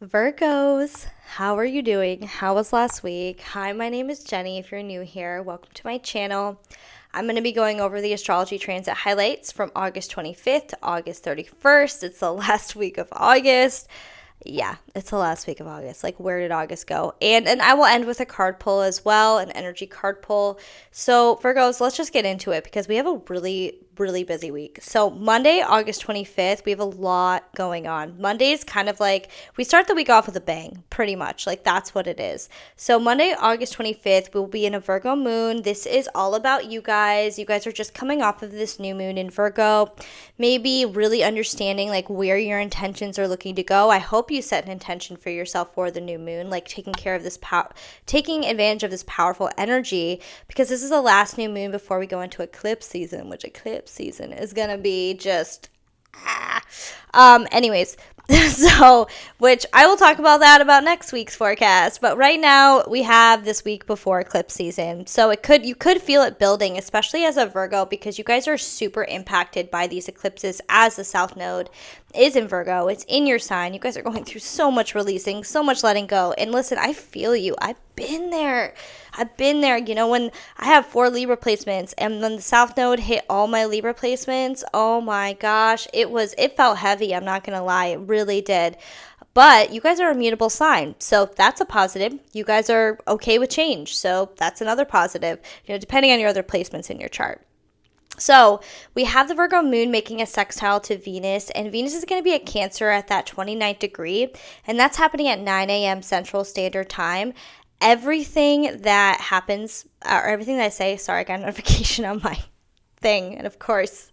Virgos, how are you doing? How was last week? Hi, my name is Jenny. If you're new here, welcome to my channel. I'm going to be going over the astrology transit highlights from August 25th to August 31st. It's the last week of August. Yeah, it's the last week of August. Like, where did August go? And I will end with a card pull as well, an energy card pull. So, Virgos, let's just get into it because we have a really busy week. So, Monday, August 25th, we have a lot going on. Monday is kind of like we start the week off with a bang, pretty much. Like, that's what it is. So, Monday, August 25th, we'll be in a Virgo moon. This is all about you guys. You guys are just coming off of this new moon in Virgo, maybe really understanding like where your intentions are looking to go. I hope you set an intention for yourself for the new moon, like taking advantage of this powerful energy, because this is the last new moon before we go into eclipse season, which eclipse season is gonna be just anyways, so, which I will talk about next week's forecast. But right now we have this week before eclipse season. So you could feel it building, especially as a Virgo, because you guys are super impacted by these eclipses as the South Node is in Virgo. It's in your sign. You guys are going through so much releasing, so much letting go. And listen, I feel you. I've been there. You know, when I have 4 Libra placements and then the South Node hit all my Libra placements, oh my gosh, it felt heavy. I'm not going to lie. It really did. But you guys are a mutable sign. So that's a positive. You guys are okay with change. So that's another positive, you know, depending on your other placements in your chart. So we have the Virgo moon making a sextile to Venus, and Venus is going to be a Cancer at that 29th degree, and that's happening at 9 a.m. Central Standard Time. Everything that happens, or everything that I say, sorry, I got a notification on my thing, and of course,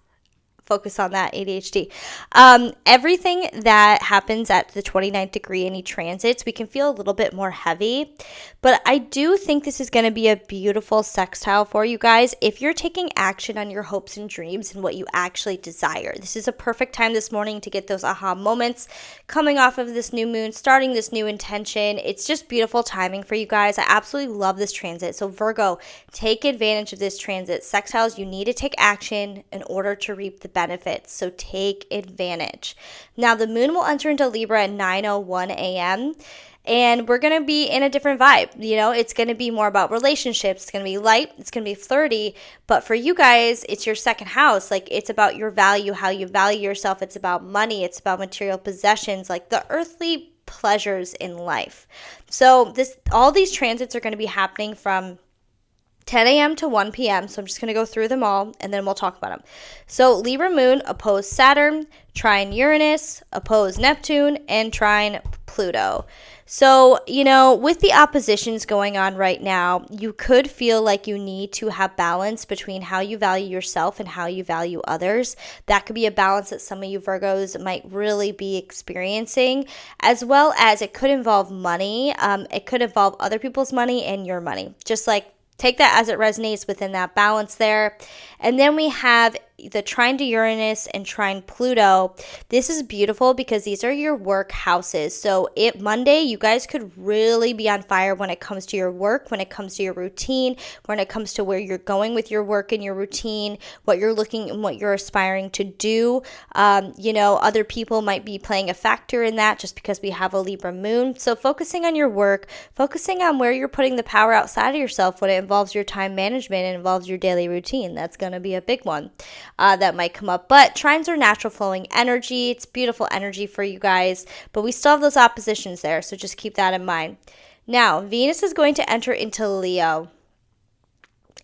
focus on that ADHD. Everything that happens at the 29th degree, any transits, we can feel a little bit more heavy. But I do think this is going to be a beautiful sextile for you guys if you're taking action on your hopes and dreams and what you actually desire. This is a perfect time this morning to get those aha moments coming off of this new moon, starting this new intention. It's just beautiful timing for you guys. I absolutely love this transit. So Virgo, take advantage of this transit. Sextiles, you need to take action in order to reap the benefits. So take advantage. Now the moon will enter into Libra at 9:01 a.m. and we're going to be in a different vibe. You know, it's going to be more about relationships. It's going to be light. It's going to be flirty. But for you guys, it's your second house. Like, it's about your value, how you value yourself. It's about money. It's about material possessions, like the earthly pleasures in life. So all these transits are going to be happening from 10 a.m. to 1 p.m. So I'm just going to go through them all and then we'll talk about them. So Libra moon opposed Saturn, trine Uranus, opposed Neptune, and trine Pluto. So, you know, with the oppositions going on right now, you could feel like you need to have balance between how you value yourself and how you value others. That could be a balance that some of you Virgos might really be experiencing, as well as it could involve money. It could involve other people's money and your money. Just like take that as it resonates within that balance there. And then we have the trine to Uranus and trine Pluto. This is beautiful because these are your work houses. So Monday, you guys could really be on fire when it comes to your work, when it comes to your routine, when it comes to where you're going with your work and your routine, what you're looking and what you're aspiring to do. You know, other people might be playing a factor in that just because we have a Libra moon. So focusing on your work, focusing on where you're putting the power outside of yourself when it involves your time management and involves your daily routine. That's going to be a big one. That might come up. But trines are natural flowing energy. It's beautiful energy for you guys. But we still have those oppositions there. So just keep that in mind. Now, Venus is going to enter into Leo.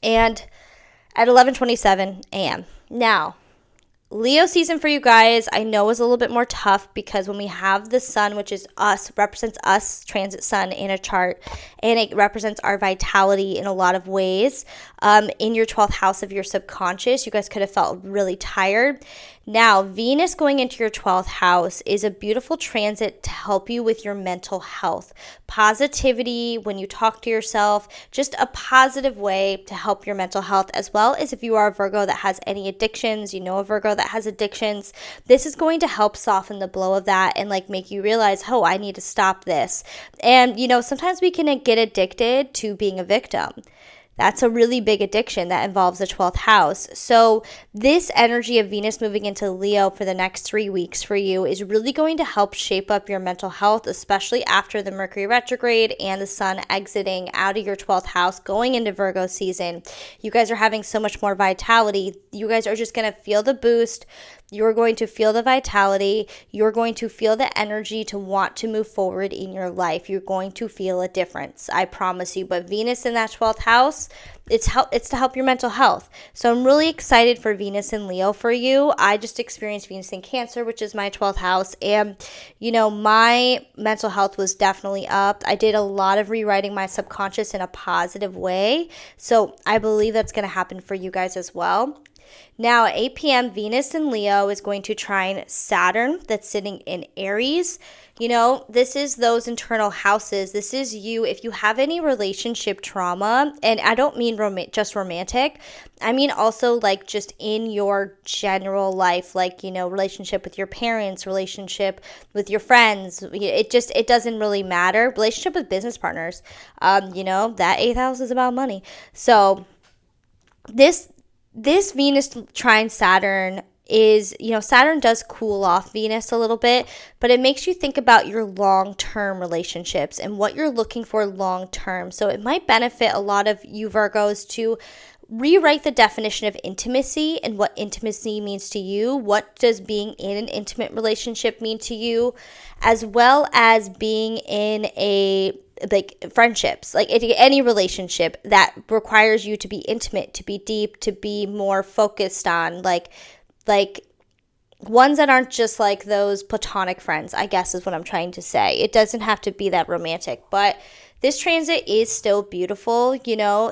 And at 11:27 a.m. Now, Leo season for you guys, I know, is a little bit more tough because when we have the sun, which is us, represents us, transit sun in a chart, and it represents our vitality in a lot of ways. In your 12th house of your subconscious, you guys could have felt really tired. Now, Venus going into your 12th house is a beautiful transit to help you with your mental health. Positivity, when you talk to yourself, just a positive way to help your mental health, as well as if you are a Virgo that has any addictions, you know a Virgo that has addictions, this is going to help soften the blow of that and like make you realize, oh, I need to stop this. And, you know, sometimes we can get addicted to being a victim. That's a really big addiction that involves the 12th house. So this energy of Venus moving into Leo for the next 3 weeks for you is really going to help shape up your mental health, especially after the Mercury retrograde and the Sun exiting out of your 12th house, going into Virgo season. You guys are having so much more vitality. You guys are just going to feel the boost. You're going to feel the vitality. You're going to feel the energy to want to move forward in your life. You're going to feel a difference, I promise you. But Venus in that 12th house, it's to help your mental health. So I'm really excited for Venus in Leo for you. I just experienced Venus in Cancer, which is my 12th house. And, my mental health was definitely up. I did a lot of rewriting my subconscious in a positive way. So I believe that's going to happen for you guys as well. Now, at 8 p.m., Venus in Leo is going to trine Saturn that's sitting in Aries. This is those internal houses. This is you. If you have any relationship trauma, and I don't mean just romantic, I mean also like just in your general life, like, relationship with your parents, relationship with your friends. It doesn't really matter. Relationship with business partners. That 8th house is about money. So this Venus trine Saturn is, Saturn does cool off Venus a little bit, but it makes you think about your long-term relationships and what you're looking for long-term. So it might benefit a lot of you Virgos to rewrite the definition of intimacy and what intimacy means to you. What does being in an intimate relationship mean to you, as well as being in friendships, like any relationship that requires you to be intimate, to be deep, to be more focused on like ones that aren't just like those platonic friends, I guess is what I'm trying to say. It doesn't have to be that romantic, but this transit is still beautiful.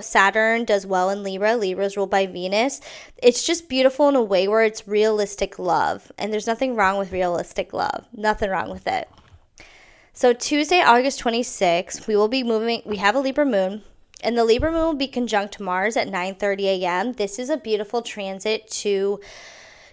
Saturn does well in Libra. Libra is ruled by Venus. It's just beautiful in a way where it's realistic love, and there's nothing wrong with realistic love. Nothing wrong with it. So Tuesday, August 26th, we have a Libra moon, and the Libra moon will be conjunct Mars at 9:30 a.m. This is a beautiful transit to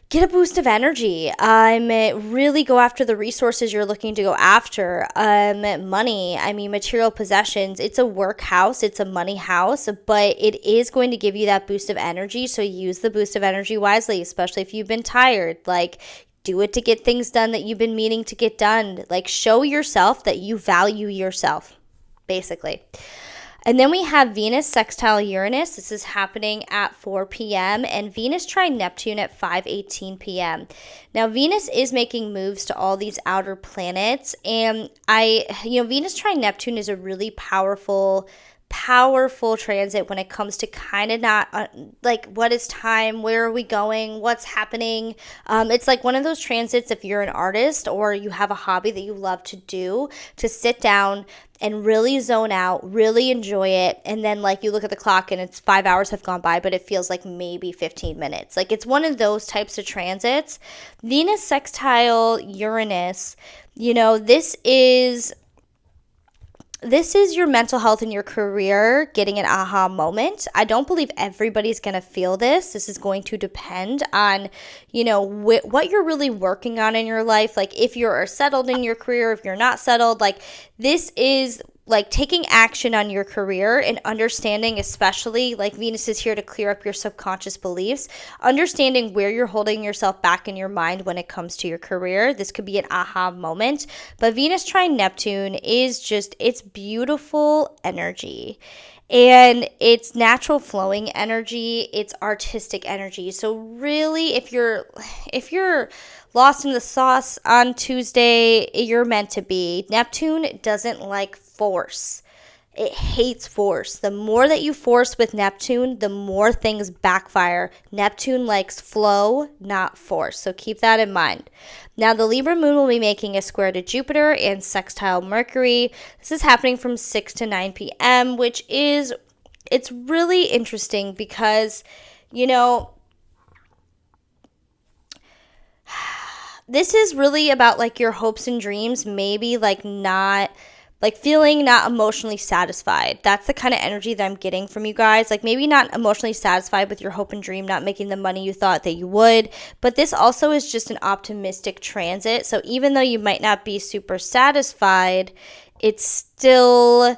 get a boost of energy. Really go after the resources you're looking to go after. Money, material possessions. It's a work house. It's a money house, but it is going to give you that boost of energy. So use the boost of energy wisely, especially if you've been tired. Do it to get things done that you've been meaning to get done. Show yourself that you value yourself, basically. And then we have Venus sextile Uranus. This is happening at 4 p.m. and Venus trine Neptune at 5:18 p.m. Now, Venus is making moves to all these outer planets, and Venus trine Neptune is a really powerful transit when it comes to kind of not what is time, where are we going, what's happening. It's like one of those transits, if you're an artist or you have a hobby that you love to do, to sit down and really zone out, really enjoy it, and then you look at the clock and it's 5 hours have gone by, but it feels like maybe 15 minutes. It's one of those types of transits. Venus sextile Uranus, this is your mental health and your career getting an aha moment. I don't believe everybody's going to feel this. This is going to depend on, what you're really working on in your life. If you're settled in your career, if you're not settled, this is taking action on your career and understanding, especially Venus is here to clear up your subconscious beliefs, understanding where you're holding yourself back in your mind when it comes to your career. This could be an aha moment, but Venus trine Neptune is it's beautiful energy. And it's natural flowing energy, it's artistic energy. So really, if you're lost in the sauce on Tuesday, you're meant to be. Neptune doesn't like force. It hates force. The more that you force with Neptune, the more things backfire. Neptune likes flow, not force. So keep that in mind. Now, the Libra moon will be making a square to Jupiter and sextile Mercury. This is happening from 6 to 9 p.m., which it's really interesting because, this is really about your hopes and dreams, maybe not feeling not emotionally satisfied. That's the kind of energy that I'm getting from you guys. Maybe not emotionally satisfied with your hope and dream, not making the money you thought that you would. But this also is just an optimistic transit. So even though you might not be super satisfied, it's still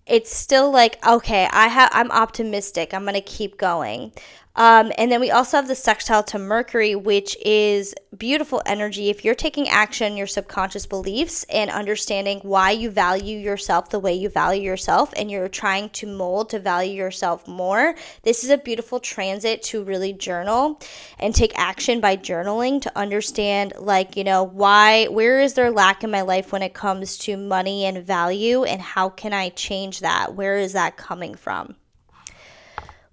it's still like, okay, I'm optimistic. I'm going to keep going. And then we also have the sextile to Mercury, which is beautiful energy. If you're taking action on your subconscious beliefs and understanding why you value yourself the way you value yourself, and you're trying to mold to value yourself more, this is a beautiful transit to really journal and take action by journaling to understand, like, where is there lack in my life when it comes to money and value, and how can I change that? Where is that coming from?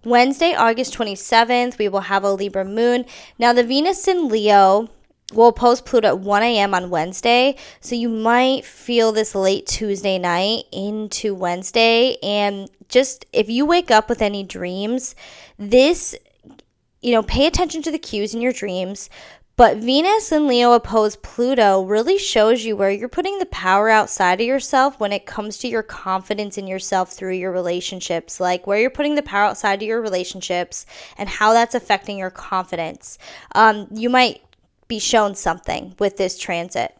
Wednesday, August 27th, we will have a Libra moon. Now, the Venus in Leo will oppose Pluto at 1 a.m. on Wednesday, so you might feel this late Tuesday night into Wednesday. And just if you wake up with any dreams, this, pay attention to the cues in your dreams. But Venus and Leo opposed Pluto really shows you where you're putting the power outside of yourself when it comes to your confidence in yourself through your relationships, like where you're putting the power outside of your relationships and how that's affecting your confidence. You might be shown something with this transit.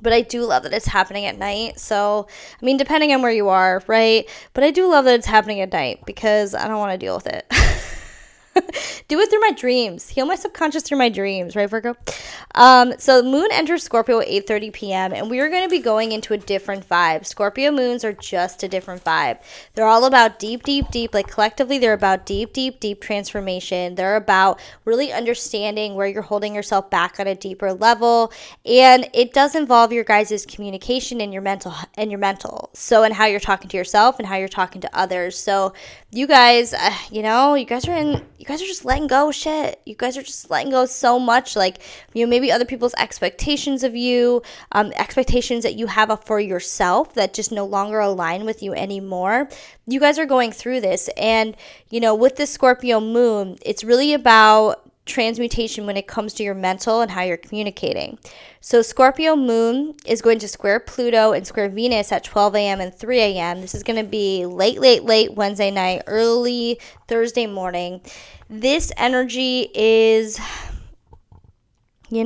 But I do love that it's happening at night. So, depending on where you are, right? But I do love that it's happening at night because I don't want to deal with it. Do it through my dreams. Heal my subconscious through my dreams, right, Virgo? So the moon enters Scorpio at 8:30 p.m. and we are going to be going into a different vibe. Scorpio moons are just a different vibe. They're all about deep, like collectively, they're about deep transformation. They're about really understanding where you're holding yourself back on a deeper level. And it does involve your guys' communication and your mental. So, and how you're talking to yourself and how you're talking to others. So you guys, you guys are just letting go of shit. You guys are just letting go so much. Like, maybe other people's expectations of you, expectations that you have for yourself that just no longer align with you anymore. You guys are going through this. And, with this Scorpio moon, it's really about transmutation when it comes to your mental and how you're communicating. So Scorpio moon is going to square Pluto and square Venus at 12 a.m. and 3 a.m. This is going to be late Wednesday night, early Thursday morning. This energy is, let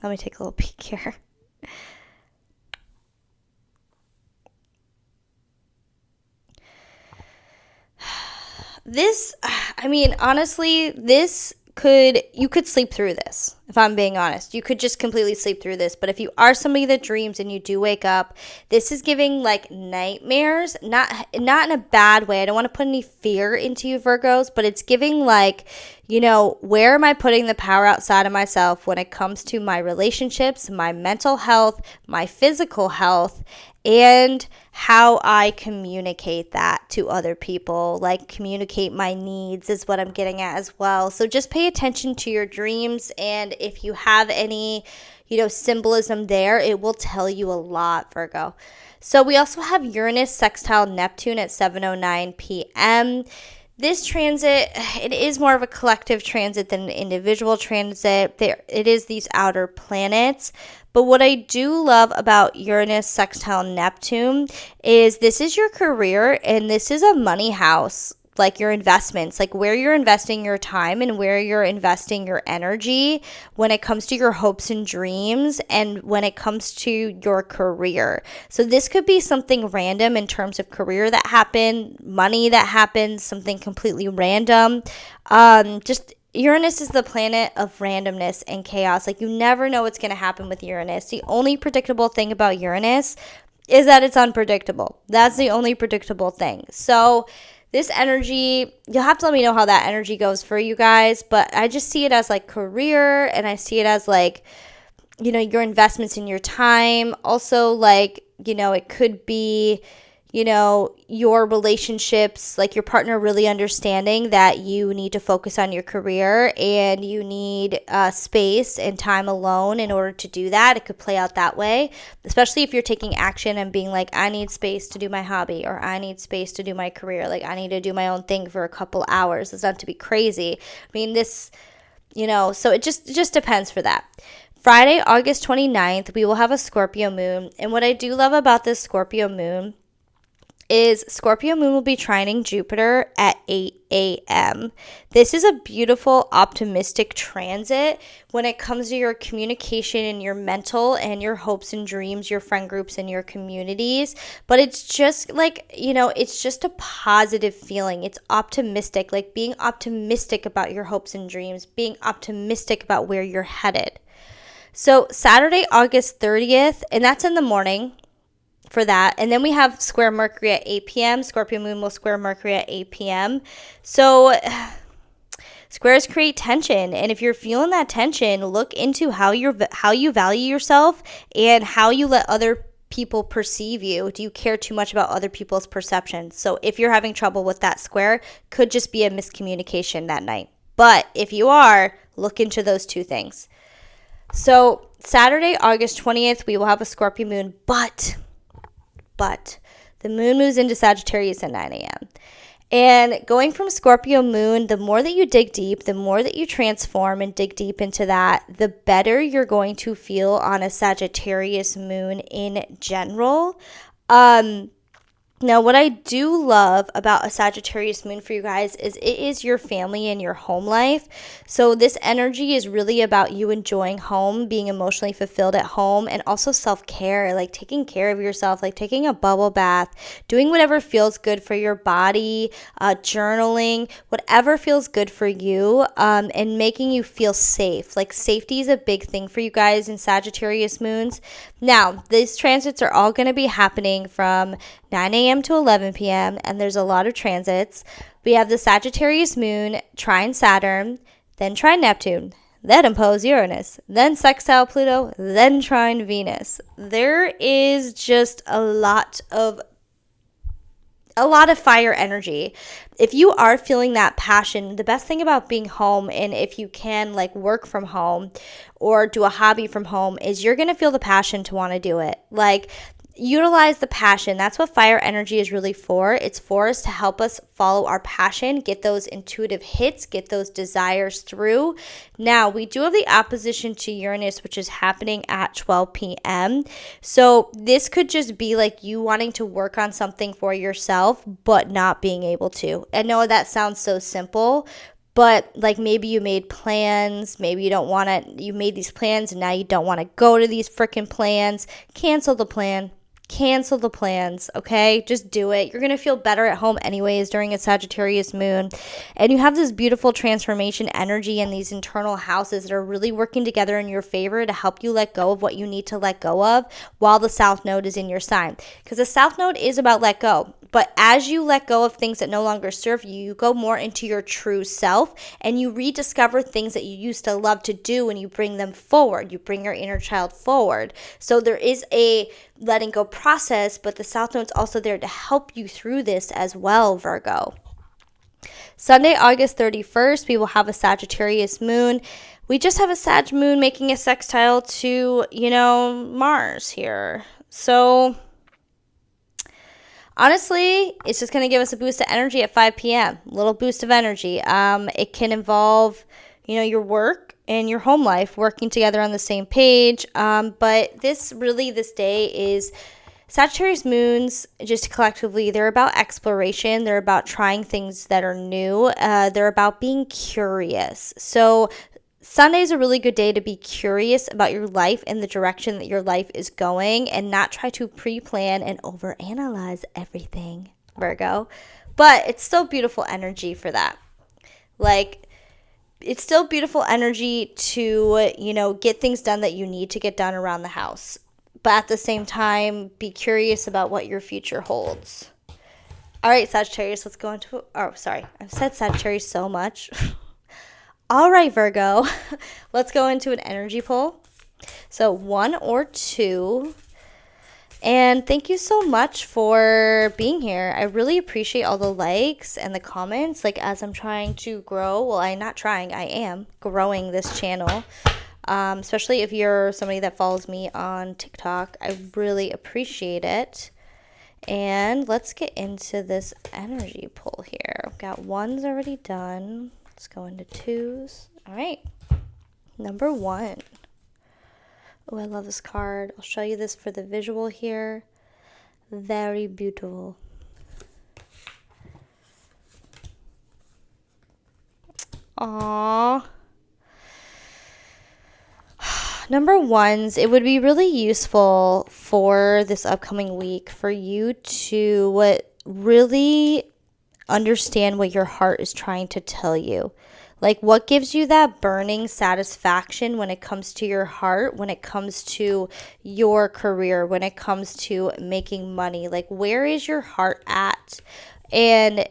me take a little peek here. This, honestly, you could sleep through this, if I'm being honest. You could just completely sleep through this. But if you are somebody that dreams and you do wake up, this is giving like nightmares, not in a bad way. I don't want to put any fear into you, Virgos, but it's giving like, where am I putting the power outside of myself when it comes to my relationships, my mental health, my physical health, and how I communicate that to other people, like communicate my needs is what I'm getting at as well. So just pay attention to your dreams, and if you have any, symbolism there, it will tell you a lot, Virgo. So we also have Uranus sextile Neptune at 7:09 p.m. This transit, it is more of a collective transit than an individual transit. It is these outer planets. But what I do love about Uranus sextile Neptune is this is your career and this is a money house, like your investments, like where you're investing your time and where you're investing your energy when it comes to your hopes and dreams and when it comes to your career. So this could be something random in terms of career that happened, money that happened, something completely random. Just Uranus is the planet of randomness and chaos. Like, you never know what's going to happen with Uranus. The only predictable thing about Uranus is that it's unpredictable. That's the only predictable thing. So this energy, you'll have to let me know how that energy goes for you guys. But I just see it as like career, and I see it as like, your investments in your time. Also, like, it could be, your relationships, like your partner really understanding that you need to focus on your career and you need space and time alone in order to do that. It could play out that way, especially if you're taking action and being like, I need space to do my hobby, or I need space to do my career. Like, I need to do my own thing for a couple hours. It's not to be crazy. This, so it just depends for that. Friday, August 29th, we will have a Scorpio moon. And what I do love about this Scorpio moon is Scorpio moon will be trining Jupiter at 8 a.m. This is a beautiful, optimistic transit when it comes to your communication and your mental and your hopes and dreams, your friend groups and your communities. But it's just like, it's just a positive feeling. It's optimistic, like being optimistic about your hopes and dreams, being optimistic about where you're headed. So Saturday, August 30th, and that's in the morning for that. And then we have square Mercury at 8 p.m. Scorpio moon will square Mercury at 8 p.m. So squares create tension. And if you're feeling that tension, look into how you value yourself and how you let other people perceive you. Do you care too much about other people's perceptions? So if you're having trouble with that square, could just be a miscommunication that night. But if you are, look into those two things. So Saturday, August 20th, we will have a Scorpio moon, but the moon moves into Sagittarius at 9 a.m. And going from Scorpio moon, the more that you dig deep, the more that you transform and dig deep into that, the better you're going to feel on a Sagittarius moon in general. Now, what I do love about a Sagittarius moon for you guys is it is your family and your home life. So this energy is really about you enjoying home, being emotionally fulfilled at home, and also self-care, like taking care of yourself, like taking a bubble bath, doing whatever feels good for your body, journaling, whatever feels good for you, and making you feel safe. Like safety is a big thing for you guys in Sagittarius moons. Now, these transits are all going to be happening from 9 a.m. to 11 p.m., and there's a lot of transits. We have the Sagittarius moon trine Saturn, then trine Neptune, then oppose Uranus, then sextile Pluto, then trine Venus. There is just a lot of fire energy. If you are feeling that passion, the best thing about being home, and if you can like work from home or do a hobby from home, is you're going to feel the passion to want to do it. Like, utilize the passion. That's what fire energy is really for. It's for us to help us follow our passion, get those intuitive hits, get those desires through. Now, we do have the opposition to Uranus, which is happening at 12 p.m. So this could just be like you wanting to work on something for yourself, but not being able to. I know that sounds so simple, but like maybe you made plans, maybe you made these plans and now you don't want to go to these freaking plans. Cancel the plan. Cancel the plans, okay? Just do it. You're going to feel better at home anyways during a Sagittarius moon. And you have this beautiful transformation energy and these internal houses that are really working together in your favor to help you let go of what you need to let go of while the South Node is in your sign. Because the South Node is about let go. But as you let go of things that no longer serve you, you go more into your true self and you rediscover things that you used to love to do and you bring them forward. You bring your inner child forward. So there is a letting go process, but the South Node's also there to help you through this as well, Virgo. Sunday, August 31st, we will have a Sagittarius moon. We just have a Sag moon making a sextile to, Mars here. So honestly, it's just going to give us a boost of energy at 5 p.m. A little boost of energy. It can involve, your work and your home life working together on the same page. But this day is Sagittarius moons, just collectively, they're about exploration. They're about trying things that are new. They're about being curious. So Sunday is a really good day to be curious about your life and the direction that your life is going and not try to pre-plan and overanalyze everything, Virgo. But it's still beautiful energy for that. Like, it's still beautiful energy to, get things done that you need to get done around the house. But at the same time, be curious about what your future holds. All right, Sagittarius, let's go into... Oh, sorry. I've said Sagittarius so much. All right, Virgo. Let's go into an energy poll. So 1 or 2. And thank you so much for being here. I really appreciate all the likes and the comments. Like, as I'm trying to grow, I am growing this channel. Especially if you're somebody that follows me on TikTok. I really appreciate it. And let's get into this energy poll here. I've got 1s already done. Let's go into 2s. All right. Number 1. Oh, I love this card. I'll show you this for the visual here. Very beautiful. Aww. Number ones, it would be really useful for this upcoming week for you to really understand what your heart is trying to tell you. Like, what gives you that burning satisfaction when it comes to your heart, when it comes to your career, when it comes to making money? Like, where is your heart at? And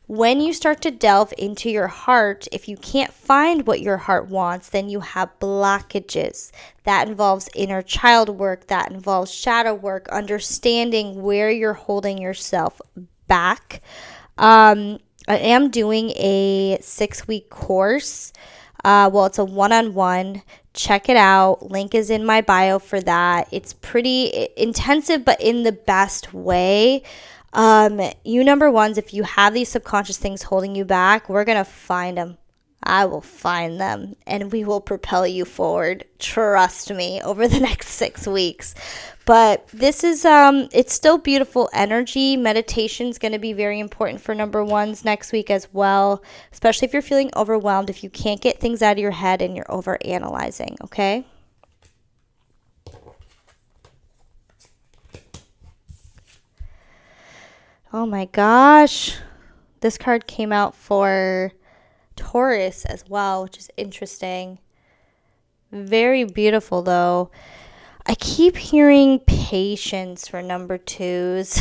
when you start to delve into your heart, if you can't find what your heart wants, then you have blockages. That involves inner child work, that involves shadow work, understanding where you're holding yourself back. I am doing a 6-week course. It's a one-on-one. Check it out. Link is in my bio for that. It's pretty intensive, but in the best way. You number ones, if you have these subconscious things holding you back, we're going to find them. I will find them and we will propel you forward. Trust me, over the next 6 weeks. But this is, it's still beautiful energy. Meditation is going to be very important for number ones next week as well, especially if you're feeling overwhelmed, if you can't get things out of your head and you're over analyzing, okay? Oh my gosh. This card came out for Taurus as well, which is interesting. Very beautiful though. I keep hearing patience for number twos.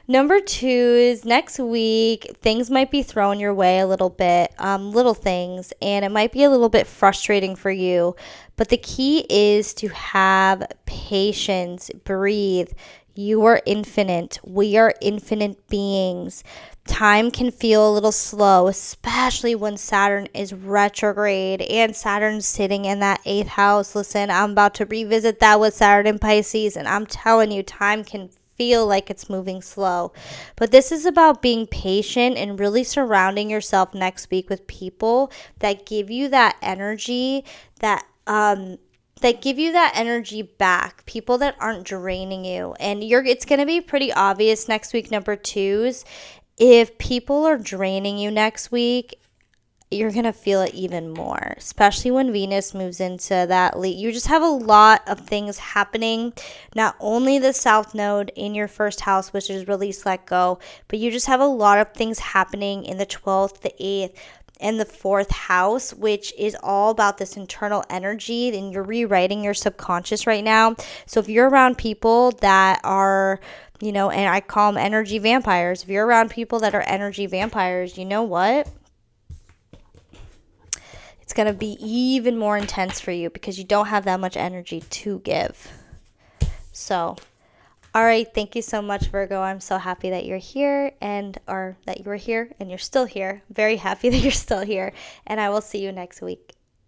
Number twos, next week, things might be thrown your way a little bit, little things, and it might be a little bit frustrating for you. But the key is to have patience, breathe. You are infinite. We are infinite beings. Time can feel a little slow, especially when Saturn is retrograde and Saturn's sitting in that 8th house. Listen, I'm about to revisit that with Saturn in Pisces, and I'm telling you, time can feel like it's moving slow. But this is about being patient and really surrounding yourself next week with people that give you that energy, that give you that energy back, people that aren't draining you. And it's going to be pretty obvious next week, number twos. If people are draining you next week, you're going to feel it even more, especially when Venus moves into that you just have a lot of things happening. Not only the South Node in your first house, which is release, let go, but you just have a lot of things happening in the 12th, the 8th, and the 4th house, which is all about this internal energy, and you're rewriting your subconscious right now. So if you're around people that are, and I call them energy vampires, if you're around people that are energy vampires, you know what? It's going to be even more intense for you because you don't have that much energy to give. So, all right, thank you so much, Virgo. I'm so happy that you're here or that you were here and you're still here. Very happy that you're still here. And I will see you next week.